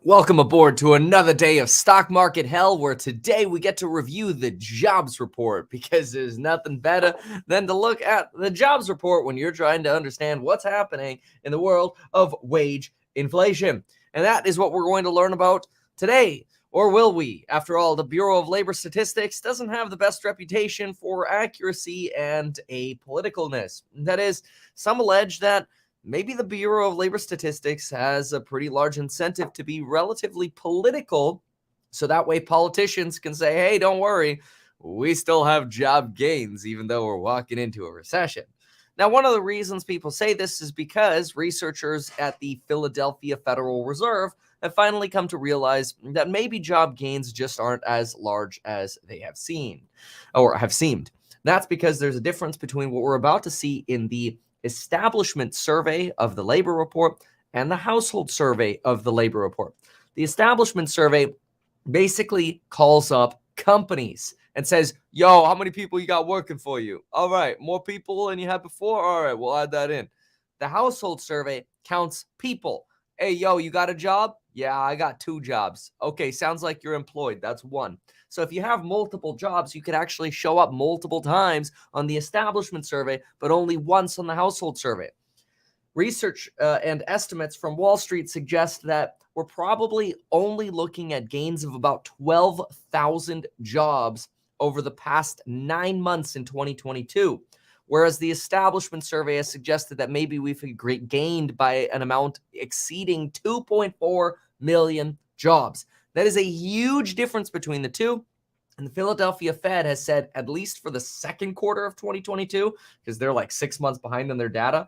Welcome aboard to another day of stock market hell, where today we get to review the jobs report, because there's nothing better than to look at the jobs report when you're trying to understand what's happening in the world of wage inflation. And that is what we're going to learn about today. Or will we? After all, the Bureau of Labor Statistics doesn't have the best reputation for accuracy and apoliticalness. That is, some allege that maybe the Bureau of Labor Statistics has a pretty large incentive to be relatively political, so that way politicians can say, hey, don't worry, we still have job gains, even though we're walking into a recession. Now, one of the reasons people say this is because researchers at the Philadelphia Federal Reserve have finally come to realize that maybe job gains just aren't as large as they have seemed. That's because there's a difference between what we're about to see in the establishment survey of the labor report and the household survey of the labor report. The establishment survey basically calls up companies and says, yo, how many people you got working for you? All right, more people than you had before? All right, we'll add that in. The household survey counts people. Hey, yo, you got a job? Yeah, I got 2 jobs. Okay, sounds like you're employed. That's 1. So if you have multiple jobs, you could actually show up multiple times on the establishment survey, but only once on the household survey. Research and estimates from Wall Street suggest that we're probably only looking at gains of about 12,000 jobs over the past 9 months in 2022, whereas the establishment survey has suggested that maybe we've gained by an amount exceeding 2.4 million jobs. That is a huge difference between the two. And the Philadelphia Fed has said, at least for the second quarter of 2022, because they're like 6 months behind on their data,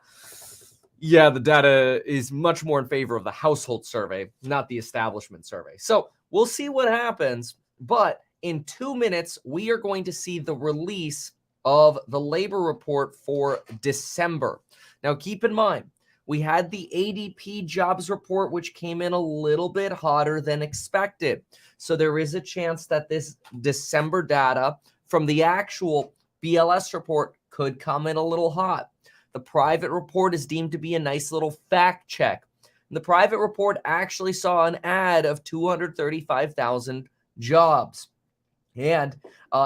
yeah, the data is much more in favor of the household survey, not the establishment survey. So we'll see what happens. But in 2 minutes, we are going to see the release of the labor report for December. Now, keep in mind, we had the ADP jobs report, which came in a little bit hotter than expected. So there is a chance that this December data from the actual BLS report could come in a little hot. The private report is deemed to be a nice little fact check. And the private report actually saw an add of 235,000 jobs. And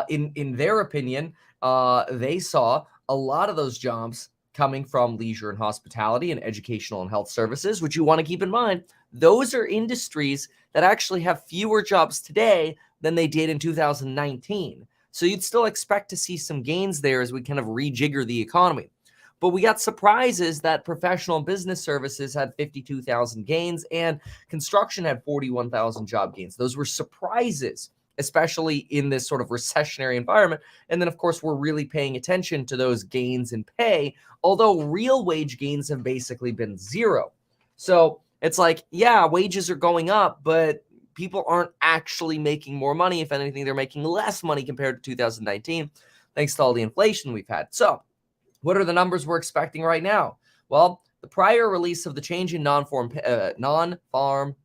in their opinion, they saw a lot of those jobs coming from leisure and hospitality and educational and health services, which you want to keep in mind. Those are industries that actually have fewer jobs today than they did in 2019. So you'd still expect to see some gains there as we kind of rejigger the economy. But we got surprises that professional and business services had 52,000 gains and construction had 41,000 job gains. Those were surprises, especially in this sort of recessionary environment. And then, of course, we're really paying attention to those gains in pay, although real wage gains have basically been zero. So it's like, yeah, wages are going up, but people aren't actually making more money. If anything, they're making less money compared to 2019, thanks to all the inflation we've had. So what are the numbers we're expecting right now? Well, the prior release of the change in non-farm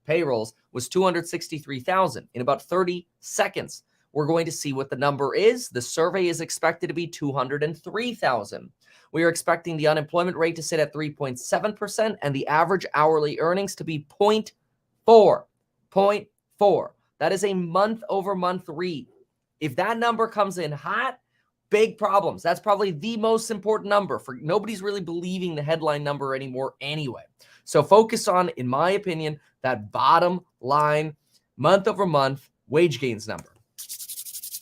payrolls was 263,000. In about 30 seconds, we're going to see what the number is. The survey is expected to be 203,000. We are expecting the unemployment rate to sit at 3.7% and the average hourly earnings to be 0.4. 0.4. That is a month-over-month read. If that number comes in hot, big problems. That's probably the most important number. For nobody's really believing the headline number anymore anyway. So focus on, in my opinion, that bottom line month over month wage gains number.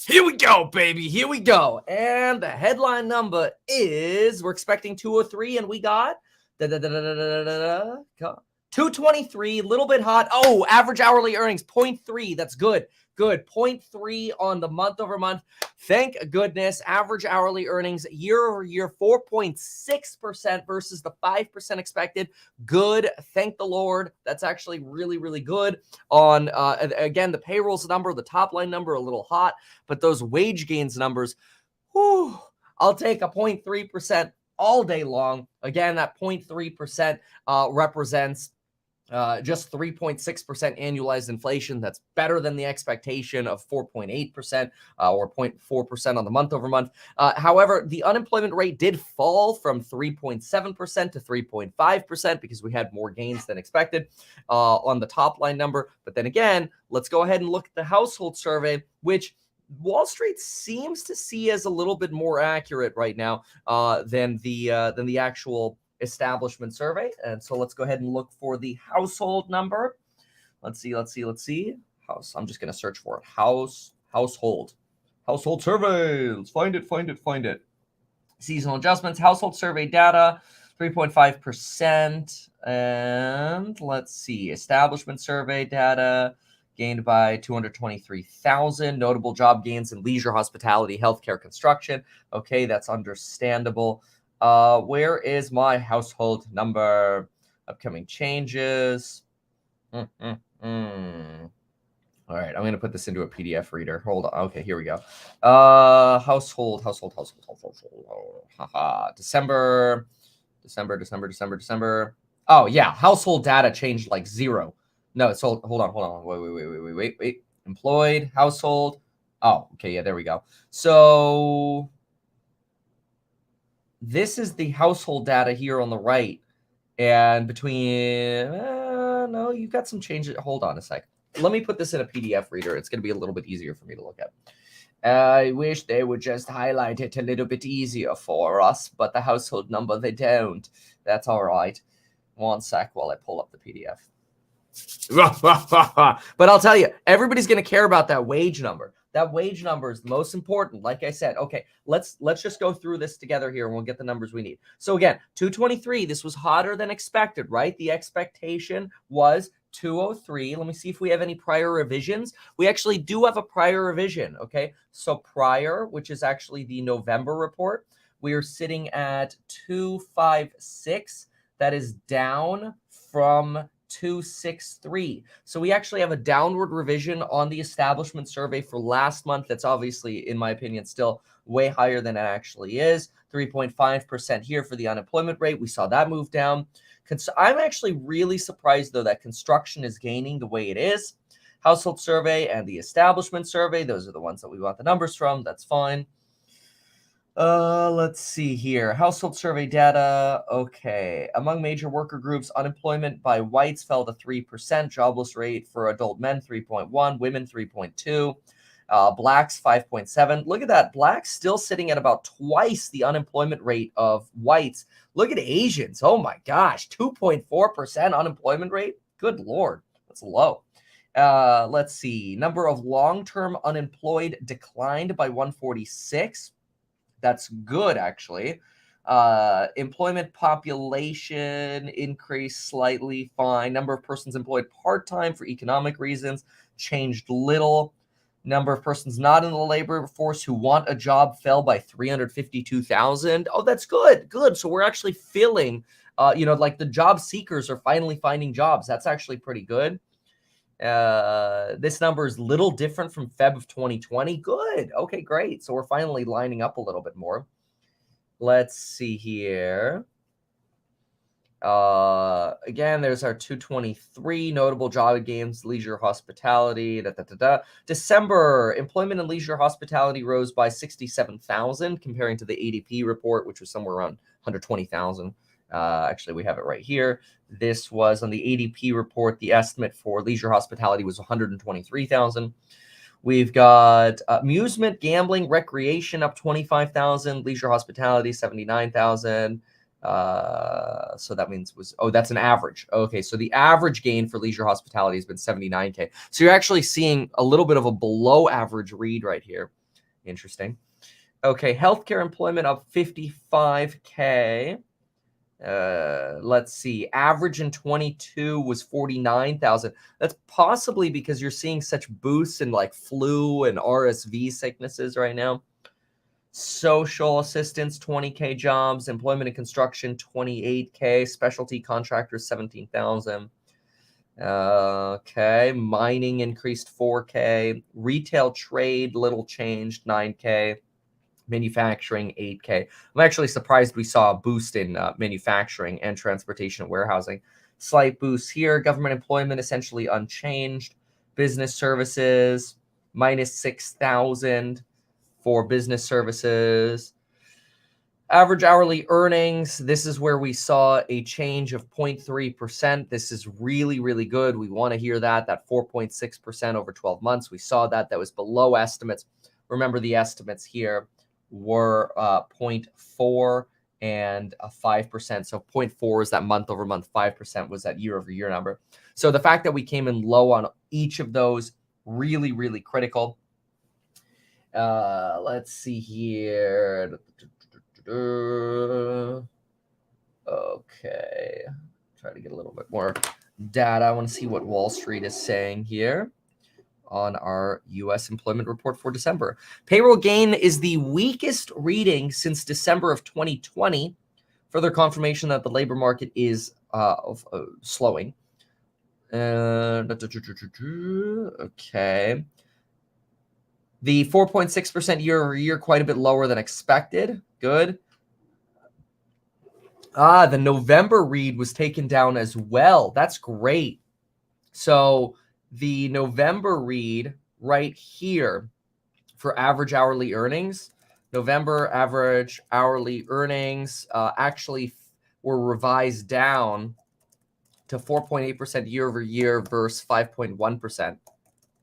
Here we go, baby. Here we go. And the headline number is, we're expecting 203 and we got 223, a little bit hot. Oh, average hourly earnings, 0.3. That's good. Good. 0.3 on the month over month. Thank goodness. Average hourly earnings year over year, 4.6% versus the 5% expected. Good. Thank the Lord. That's actually really, really good. On, again, the payrolls number, the top line number, a little hot, but those wage gains numbers, whew, I'll take a 0.3% all day long. Again, that 0.3% represents Just 3.6% annualized inflation. That's better than the expectation of 4.8% or 0.4% on the month over month. However, the unemployment rate did fall from 3.7% to 3.5% because we had more gains than expected on the top line number. But then again, let's go ahead and look at the household survey, which Wall Street seems to see as a little bit more accurate right now than the actual establishment survey. And so let's go ahead and look for the household number. Let's see. House. I'm just going to search for it. Household survey. Let's find it. Seasonal adjustments, household survey data, 3.5%. And let's see, establishment survey data gained by 223,000. Notable job gains in leisure, hospitality, healthcare, construction. Okay, that's understandable. Where is my household number? Upcoming changes. All right, I'm going to put this into a PDF reader. Hold on. Okay, here we go. Household. Haha. December. Oh, yeah. Household data changed like 0. No, it's hold on. Wait. Employed, household. Oh, okay. Yeah, there we go. So this is the household data here on the right. And between, no, you've got some changes. Hold on a sec. Let me put this in a PDF reader. It's going to be a little bit easier for me to look at. I wish they would just highlight it a little bit easier for us, but the household number, they don't. That's all right. One sec while I pull up the PDF. But I'll tell you, everybody's going to care about that wage number. That wage number is the most important. Like I said, okay, let's just go through this together here and we'll get the numbers we need. So again, 223, this was hotter than expected, right? The expectation was 203. Let me see if we have any prior revisions. We actually do have a prior revision, okay? So prior, which is actually the November report, we are sitting at 256. That is down from 263. So we actually have a downward revision on the establishment survey for last month. That's obviously, in my opinion, still way higher than it actually is. 3.5% here for the unemployment rate. We saw that move down. I'm actually really surprised, though, that construction is gaining the way it is. Household survey and the establishment survey, those are the ones that we want the numbers from. That's fine. Let's see here. Household survey data. Okay. Among major worker groups, unemployment by whites fell to 3%. Jobless rate for adult men, 3.1. Women, 3.2. Blacks, 5.7. Look at that. Blacks still sitting at about twice the unemployment rate of whites. Look at Asians. Oh my gosh. 2.4% unemployment rate. Good Lord. That's low. Let's see. Number of long-term unemployed declined by 146. That's good, actually. Employment population increased slightly, fine. Number of persons employed part-time for economic reasons changed little. Number of persons not in the labor force who want a job fell by 352,000. Oh, that's good. Good. So we're actually filling, like the job seekers are finally finding jobs. That's actually pretty good. This number is little different from Feb of 2020. Good. Okay, great. So we're finally lining up a little bit more. Let's see here. Again, there's our 223 notable job gains, leisure, hospitality. December, employment in leisure, hospitality rose by 67,000 comparing to the ADP report, which was somewhere around 120,000. Actually, we have it right here. This was on the ADP report. The estimate for leisure hospitality was 123,000. We've got amusement, gambling, recreation up 25,000. Leisure hospitality 79,000. So that means that's an average. Okay, so the average gain for leisure hospitality has been 79K. So you're actually seeing a little bit of a below average read right here. Interesting. Okay, healthcare employment up 55K. Let's see. Average in 22 was 49,000. That's possibly because you're seeing such boosts in like flu and RSV sicknesses right now. Social assistance, 20K jobs. Employment and construction, 28K. Specialty contractors, 17,000. Okay. Mining increased 4K. Retail trade, little changed, 9K. Manufacturing, 8K. I'm actually surprised we saw a boost in manufacturing and transportation and warehousing. Slight boost here. Government employment essentially unchanged. Business services, minus 6,000 for business services. Average hourly earnings, this is where we saw a change of 0.3%. This is really, really good. We want to hear that 4.6% over 12 months. We saw that. That was below estimates. Remember, the estimates here were 0.4 and a 5%. So 0.4 is that month over month, 5% was that year over year number. So the fact that we came in low on each of those, really, really critical. Let's see here. Okay. Try to get a little bit more data. I want to see what Wall Street is saying here on our U.S. employment report for December. Payroll gain is the weakest reading since December of 2020. Further confirmation that the labor market is slowing. Okay. The 4.6% year over year, quite a bit lower than expected. Good. The November read was taken down as well. That's great. So the November read right here for average hourly earnings, November average hourly earnings actually were revised down to 4.8% year over year versus 5.1%.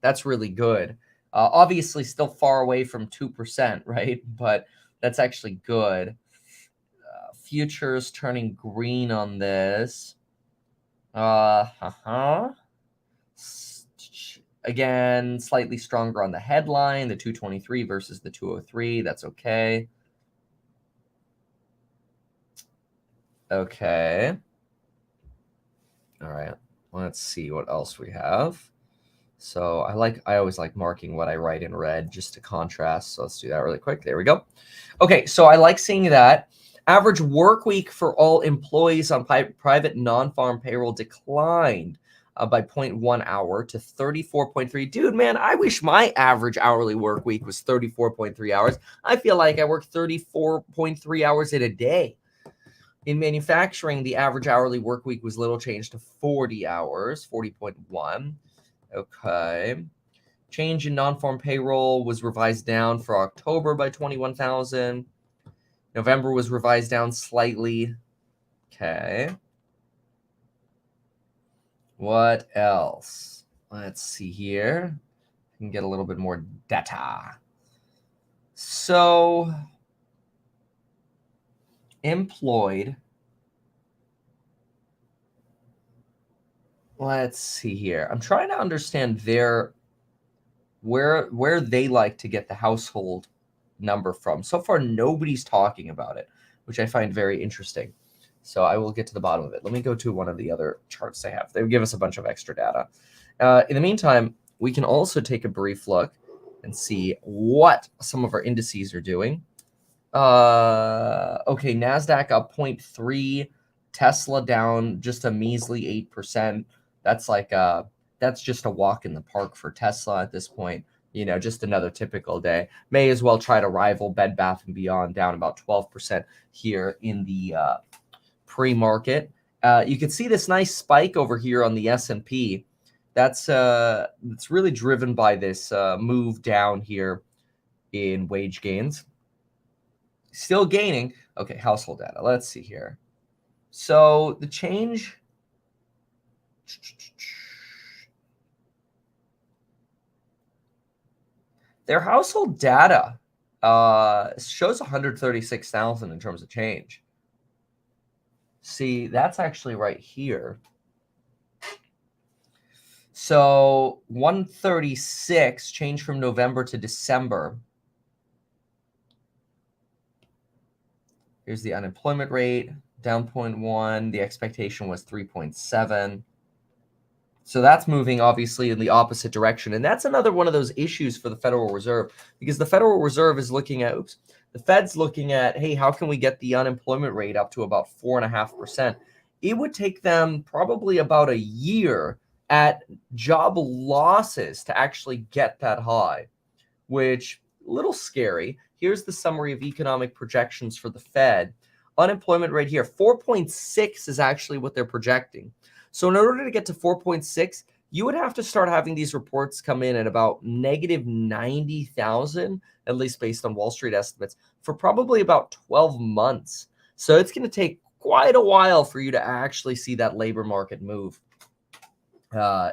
That's really good. Obviously still far away from 2%, right? But that's actually good. Futures turning green on this. Again, slightly stronger on the headline, the 223 versus the 203. That's okay. Okay. All right. Let's see what else we have. So I always like marking what I write in red just to contrast. So let's do that really quick. There we go. Okay, so I like seeing that. Average work week for all employees on private non-farm payroll declined by 0.1 hour to 34.3. Dude, man, I wish my average hourly work week was 34.3 hours. I feel like I work 34.3 hours in a day. In manufacturing, the average hourly work week was little changed to 40 hours, 40.1. Okay. Change in non-farm payroll was revised down for October by 21,000. November was revised down slightly. Okay. What else? Let's see here. I can get a little bit more data. So, employed. Let's see here. I'm trying to understand where they like to get the household number from. So far, nobody's talking about it, which I find very interesting. So I will get to the bottom of it. Let me go to one of the other charts they have. They give us a bunch of extra data. In the meantime, we can also take a brief look and see what some of our indices are doing. Okay, NASDAQ up 0.3, Tesla down just a measly 8%. That's like that's just a walk in the park for Tesla at this point. You know, just another typical day. May as well try to rival Bed Bath & Beyond, down about 12% here in the pre-market. You can see this nice spike over here on the S&P. That's really driven by this move down here in wage gains. Still gaining. Okay, household data. Let's see here. So the change. Their household data shows 136,000 in terms of change. See, that's actually right here. So 136 change from November to December. Here's the unemployment rate, down 0.1. The expectation was 3.7. So that's moving obviously in the opposite direction. And that's another one of those issues for the Federal Reserve, because the Federal Reserve is looking at, the Fed's looking at, hey, how can we get the unemployment rate up to about 4.5%? It would take them probably about a year at job losses to actually get that high, which a little scary. Here's the summary of economic projections for the Fed. Unemployment rate here, 4.6 is actually what they're projecting. So in order to get to 4.6, you would have to start having these reports come in at about negative 90,000, at least based on Wall Street estimates, for probably about 12 months. So it's going to take quite a while for you to actually see that labor market move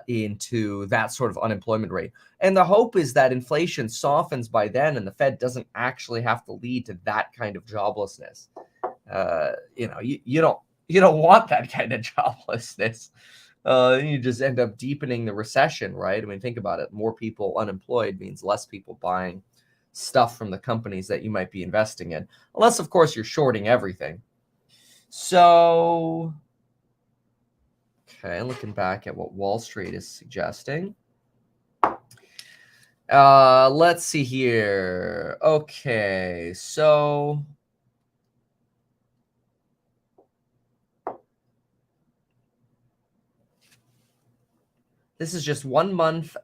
into that sort of unemployment rate. And the hope is that inflation softens by then and the Fed doesn't actually have to lead to that kind of joblessness. You don't want that kind of joblessness. You just end up deepening the recession, right? I mean, think about it. More people unemployed means less people buying stuff from the companies that you might be investing in, unless, of course, you're shorting everything. So, okay, looking back at what Wall Street is suggesting. Let's see here. Okay, so this is just 1 month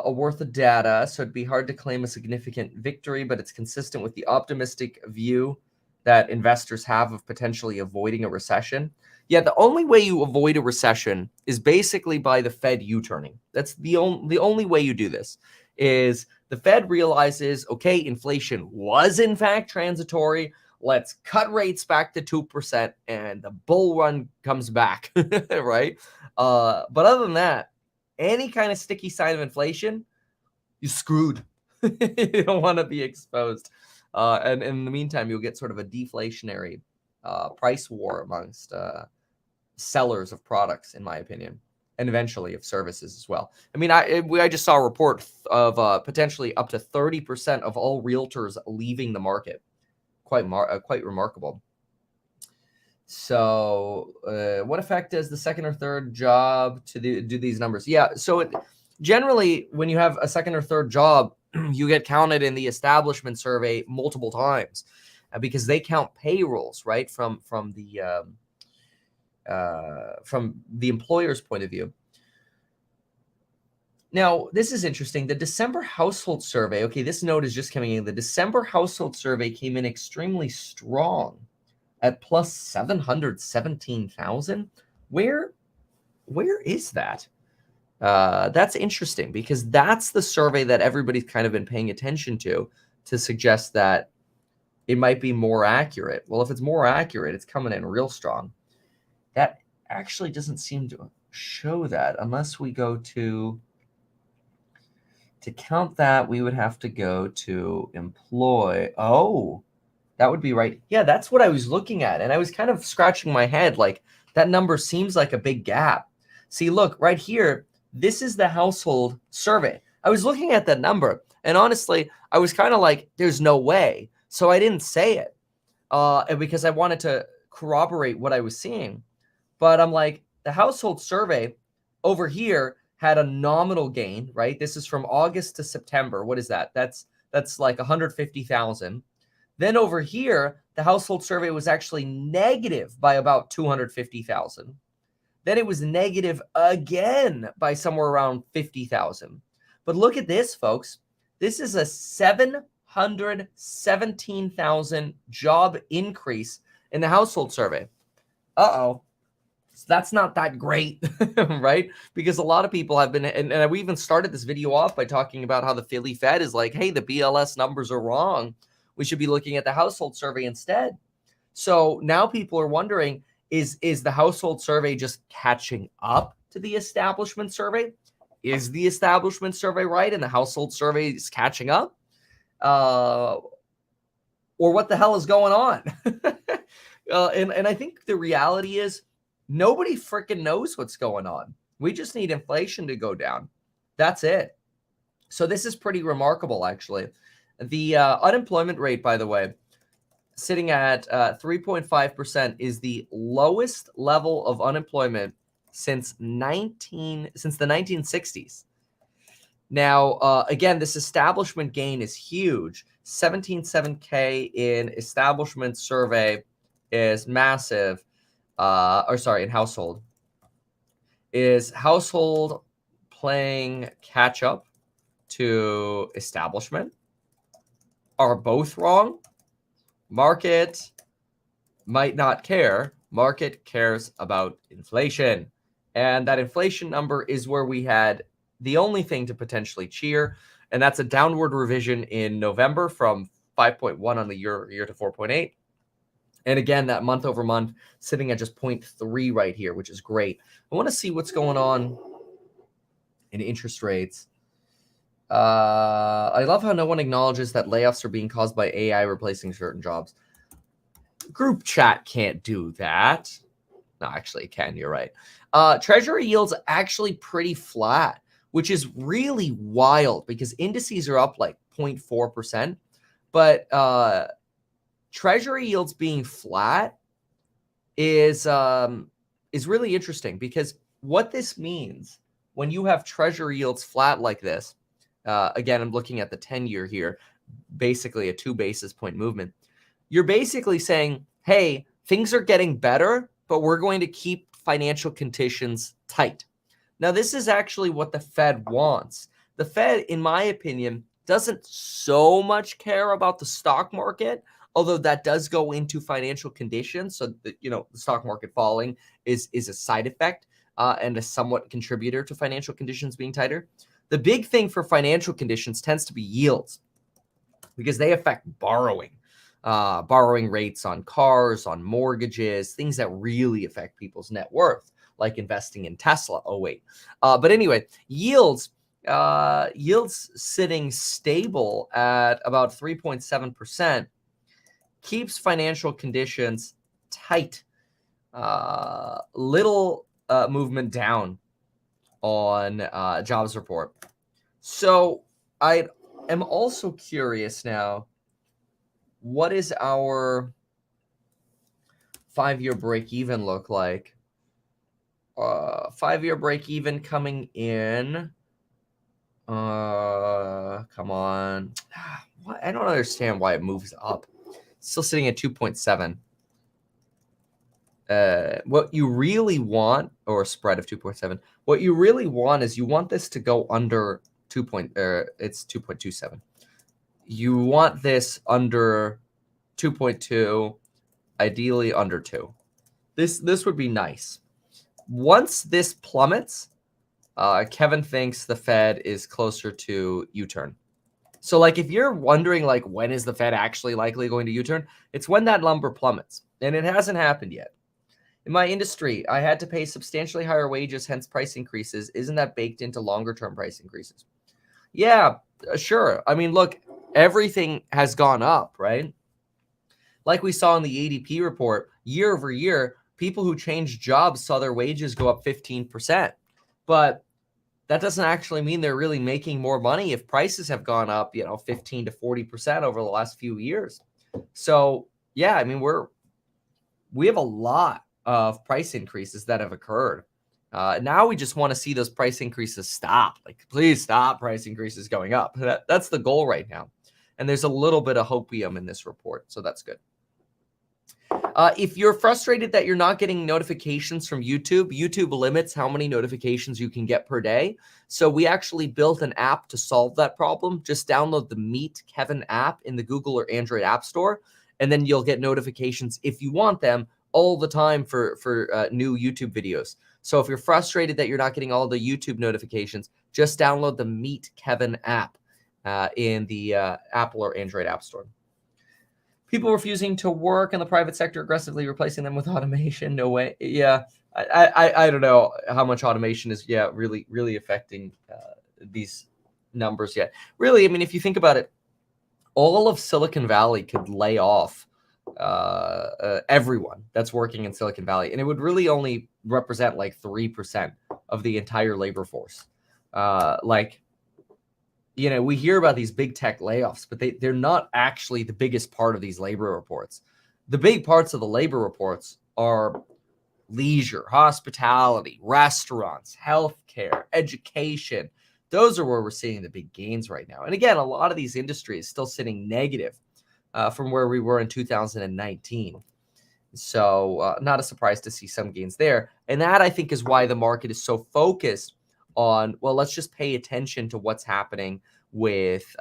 worth of data, so it'd be hard to claim a significant victory, but it's consistent with the optimistic view that investors have of potentially avoiding a recession. Yeah, the only way you avoid a recession is basically by the Fed U-turning. That's the only way you do this, is the Fed realizes, okay, inflation was in fact transitory. Let's cut rates back to 2%, and the bull run comes back, right? But other than that, any kind of sticky sign of inflation, you're screwed. You don't want to be exposed. And in the meantime, you'll get sort of a deflationary price war amongst sellers of products, in my opinion, and eventually of services as well. I mean, I just saw a report of potentially up to 30% of all realtors leaving the market. Quite remarkable. So what effect does the second or third job do these numbers? Yeah, so generally, when you have a second or third job, you get counted in the establishment survey multiple times because they count payrolls, right, from the employer's point of view. Now, this is interesting. The December household survey, okay, this note is just coming in. The December household survey came in extremely strong at plus 717,000. Where is that? That's interesting because that's the survey that everybody's kind of been paying attention to suggest that it might be more accurate. Well, if it's more accurate, it's coming in real strong. That actually doesn't seem to show that unless we go to count that, we would have to go to employ. Oh, that would be right. Yeah, that's what I was looking at. And I was kind of scratching my head like that number seems like a big gap. See, look right here. This is the household survey. I was looking at that number and honestly, I was kind of like, there's no way. So I didn't say it because I wanted to corroborate what I was seeing. But I'm like, the household survey over here had a nominal gain, right? This is from August to September. What is that? That's like 150,000. Then over here, the household survey was actually negative by about 250,000. Then it was negative again by somewhere around 50,000. But look at this, folks. This is a 717,000 job increase in the household survey. Uh-oh. So that's not that great, right? Because a lot of people have been, and we even started this video off by talking about how the Philly Fed is like, hey, the BLS numbers are wrong. We should be looking at the household survey instead. So now people are wondering, is the household survey just catching up to the establishment survey? Is the establishment survey right and the household survey is catching up? Or what the hell is going on? And I think the reality is nobody freaking knows what's going on. We just need inflation to go down. That's it. So this is pretty remarkable, actually. The unemployment rate, by the way, sitting at 3.5% is the lowest level of unemployment since the 1960s. Now, again, this establishment gain is huge. 17.7K in establishment survey is massive. In household. Is household playing catch up to establishment? Are both wrong? Market might not care. Market cares about inflation. And that inflation number is where we had the only thing to potentially cheer, and that's a downward revision in November from 5.1 on the year to 4.8. And again, that month over month sitting at just 0.3 right here, which is great. I want to see what's going on in interest rates. I love how no one acknowledges that layoffs are being caused by AI replacing certain jobs. Group chat can't do that. No, actually it can. You're right. Treasury yields actually pretty flat, which is really wild because indices are up like 0.4%. But Treasury yields being flat is really interesting because what this means when you have Treasury yields flat like this, again, I'm looking at the 10-year here, basically a 2 basis point movement. You're basically saying, hey, things are getting better, but we're going to keep financial conditions tight. Now, this is actually what the Fed wants. The Fed, in my opinion, doesn't so much care about the stock market, although that does go into financial conditions. So, the stock market falling is a side effect and a somewhat contributor to financial conditions being tighter. The big thing for financial conditions tends to be yields because they affect borrowing rates on cars, on mortgages, things that really affect people's net worth, like investing in Tesla. Oh, wait. But anyway, yields sitting stable at about 3.7% keeps financial conditions tight. Little movement down on jobs report. So I am also curious now, what is our 5-year break even look like? 5-year break even coming in. Come on. What? I don't understand why it moves up. Still sitting at 2.7. What you really want, or a spread of 2.7, what you really want is you want this to go under 2. It's 2.27. You want this under 2.2, ideally under 2. This would be nice. Once this plummets, Kevin thinks the Fed is closer to U-turn. So, like, if you're wondering, like, when is the Fed actually likely going to U-turn, it's when that number plummets, and it hasn't happened yet. In my industry, I had to pay substantially higher wages, hence price increases. Isn't that baked into longer-term price increases? Yeah, sure. I mean, look, everything has gone up, right? Like we saw in the ADP report, year over year, people who changed jobs saw their wages go up 15%. But that doesn't actually mean they're really making more money if prices have gone up, 15 to 40% over the last few years. So, yeah, I mean, we have a lot of price increases that have occurred. Now we just want to see those price increases stop. Like, please stop price increases going up. That's the goal right now. And there's a little bit of hopium in this report, so that's good. If you're frustrated that you're not getting notifications from YouTube, YouTube limits how many notifications you can get per day. So we actually built an app to solve that problem. Just download the Meet Kevin app in the Google or Android App Store, and then you'll get notifications if you want them all the time for new YouTube videos. So if you're frustrated that you're not getting all the YouTube notifications, just download the Meet Kevin app in the Apple or Android App Store. People refusing to work in the private sector, aggressively replacing them with automation. No way. Yeah, I don't know how much automation is really affecting these numbers yet. Really, I mean, if you think about it, all of Silicon Valley could lay off everyone that's working in Silicon Valley, and it would really only represent like 3% of the entire labor force. We hear about these big tech layoffs, but they're not actually the biggest part of these labor reports. The big parts of the labor reports are leisure, hospitality, restaurants, healthcare, education. Those are where we're seeing the big gains right now. And again, a lot of these industries still sitting negative from where we were in 2019. So not a surprise to see some gains there. And that, I think, is why the market is so focused on, well, let's just pay attention to what's happening with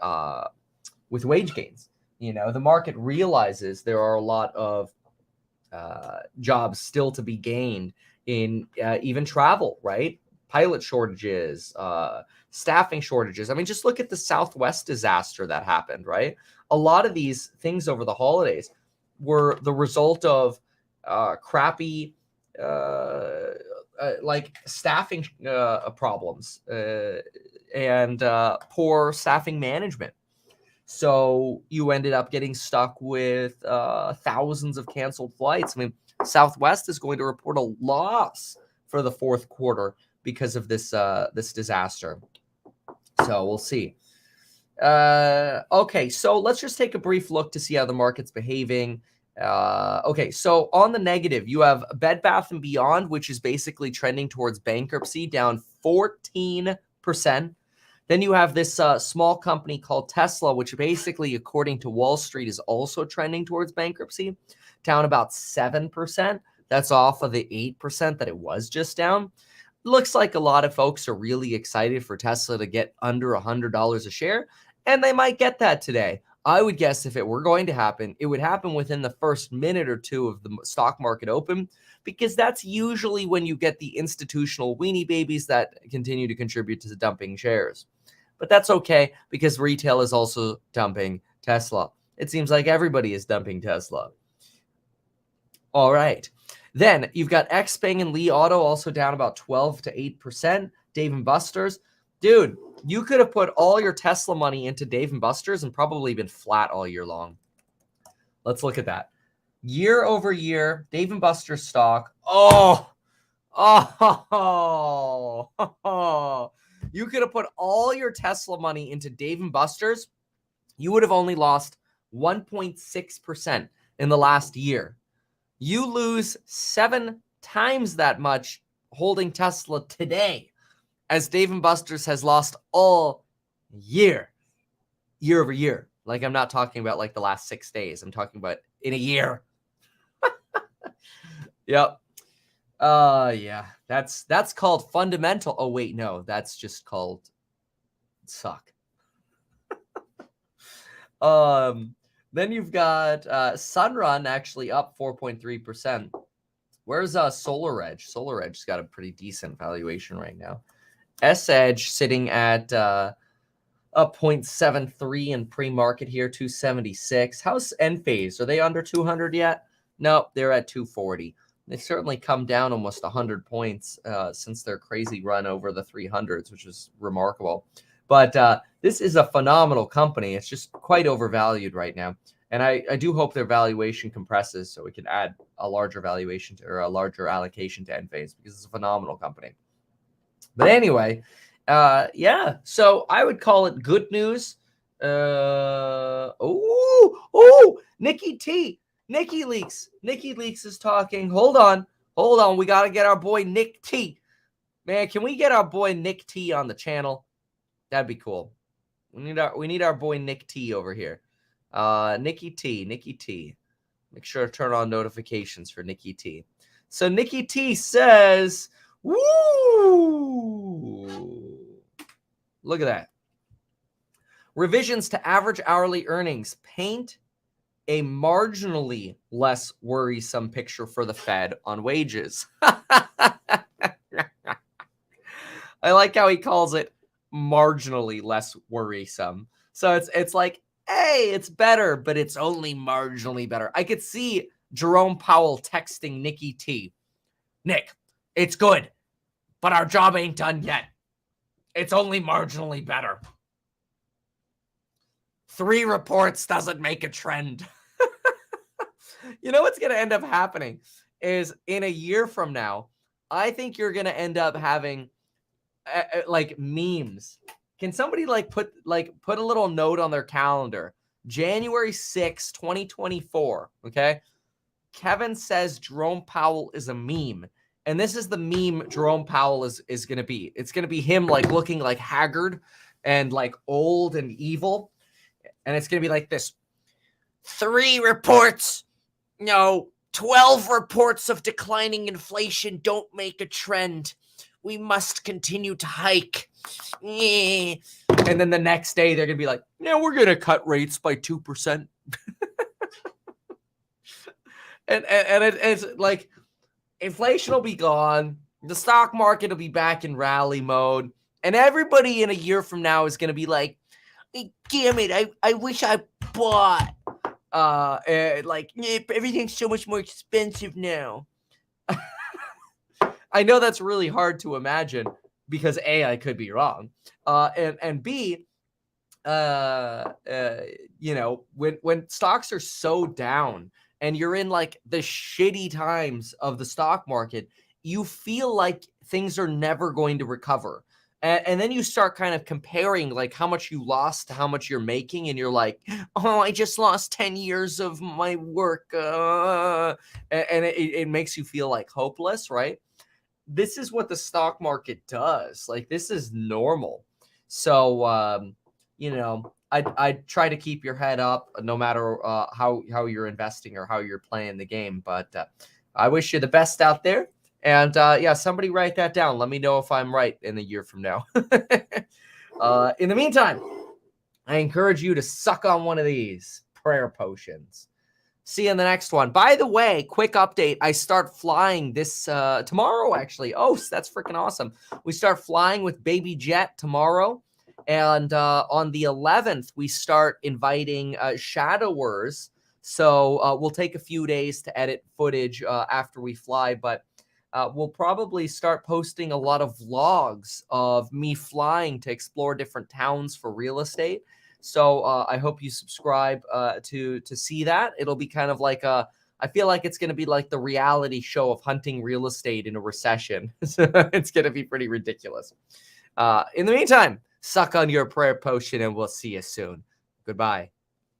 wage gains. The market realizes there are a lot of jobs still to be gained in even travel, right? Pilot shortages, staffing shortages. I mean, just look at the Southwest disaster that happened, right? A lot of these things over the holidays were the result of crappy like staffing problems and poor staffing management. So you ended up getting stuck with thousands of canceled flights. I mean, Southwest is going to report a loss for the fourth quarter because of this this disaster. So we'll see. Okay, so let's just take a brief look to see how the market's behaving. Okay, so on the negative, you have Bed Bath & Beyond, which is basically trending towards bankruptcy, down 14%. Then you have this small company called Tesla, which basically, according to Wall Street, is also trending towards bankruptcy, down about 7%. That's off of the 8% that it was just down. Looks like a lot of folks are really excited for Tesla to get under $100 a share, and they might get that today. I would guess if it were going to happen, it would happen within the first minute or two of the stock market open, because that's usually when you get the institutional weenie babies that continue to contribute to the dumping shares. But that's okay, because retail is also dumping Tesla. It seems like everybody is dumping Tesla. All right. Then you've got XPeng and Li Auto also down about 12 to 8%. Dave & Buster's. Dude, you could have put all your Tesla money into Dave & Buster's and probably been flat all year long. Let's look at that. Year over year, Dave & Buster's stock. Oh. You could have put all your Tesla money into Dave & Buster's. You would have only lost 1.6% in the last year. You lose 7 times that much holding Tesla today, as Dave & Buster's has lost all year over year. Like, I'm not talking about like the last 6 days. I'm talking about in a year. Yep. Yeah, that's called fundamental. Oh, wait, no, that's just called suck. Then you've got Sunrun actually up 4.3%. Where's SolarEdge? SolarEdge's got a pretty decent valuation right now. S-Edge sitting at up 0.73 in pre-market here, 276. How's Enphase? Are they under 200 yet? No, they're at 240. They've certainly come down almost 100 points since their crazy run over the 300s, which is remarkable. But this is a phenomenal company. It's just quite overvalued right now. And I do hope their valuation compresses so we can add a larger valuation or a larger allocation to Enphase, because it's a phenomenal company. But anyway, yeah, so I would call it good news. Nikki T. Nikki Leaks. Nikki Leaks is talking. Hold on. We got to get our boy Nick T. Man, can we get our boy Nick T on the channel? That'd be cool. We need our boy Nick T over here. Nikki T. Make sure to turn on notifications for Nikki T. So Nikki T says, woo! Look at that. Revisions to average hourly earnings paint a marginally less worrisome picture for the Fed on wages. I like how he calls it marginally less worrisome. So it's like, hey, it's better, but it's only marginally better. I could see Jerome Powell texting Nikki T. Nick, it's good, but our job ain't done yet. It's only marginally better. 3 reports doesn't make a trend. You know what's going to end up happening is in a year from now, I think you're going to end up having like memes. Can somebody put a little note on their calendar? January 6, 2024, okay? Kevin says Jerome Powell is a meme. And this is the meme Jerome Powell is going to be. It's going to be him looking like haggard and old and evil. And it's going to be like this. 3 reports. No, 12 reports of declining inflation don't make a trend. We must continue to hike. And then the next day, they're going to be like, yeah, we're going to cut rates by 2%. and it's like, inflation will be gone. The stock market will be back in rally mode. And everybody in a year from now is going to be like, "Hey, damn it, I wish I bought. Everything's so much more expensive now." I know that's really hard to imagine because A, I could be wrong. And B, when stocks are so down and you're in like the shitty times of the stock market, you feel like things are never going to recover. And then you start kind of comparing like how much you lost to how much you're making, and you're like, oh, I just lost 10 years of my work. And it makes you feel like hopeless, right? This is what the stock market does. Like, this is normal. So, I try to keep your head up no matter how you're investing or how you're playing the game. But I wish you the best out there. And yeah, somebody write that down. Let me know if I'm right in a year from now. In the meantime, I encourage you to suck on one of these prayer potions. See you in the next one. By the way, quick update. I start flying this tomorrow, actually. Oh, that's freaking awesome. We start flying with Baby Jet tomorrow. And on the 11th, we start inviting shadowers. So we'll take a few days to edit footage after we fly. But we'll probably start posting a lot of vlogs of me flying to explore different towns for real estate. So I hope you subscribe to see that. It'll be kind of like I feel like it's going to be like the reality show of hunting real estate in a recession. So it's going to be pretty ridiculous. In the meantime, suck on your prayer potion and we'll see you soon. Goodbye.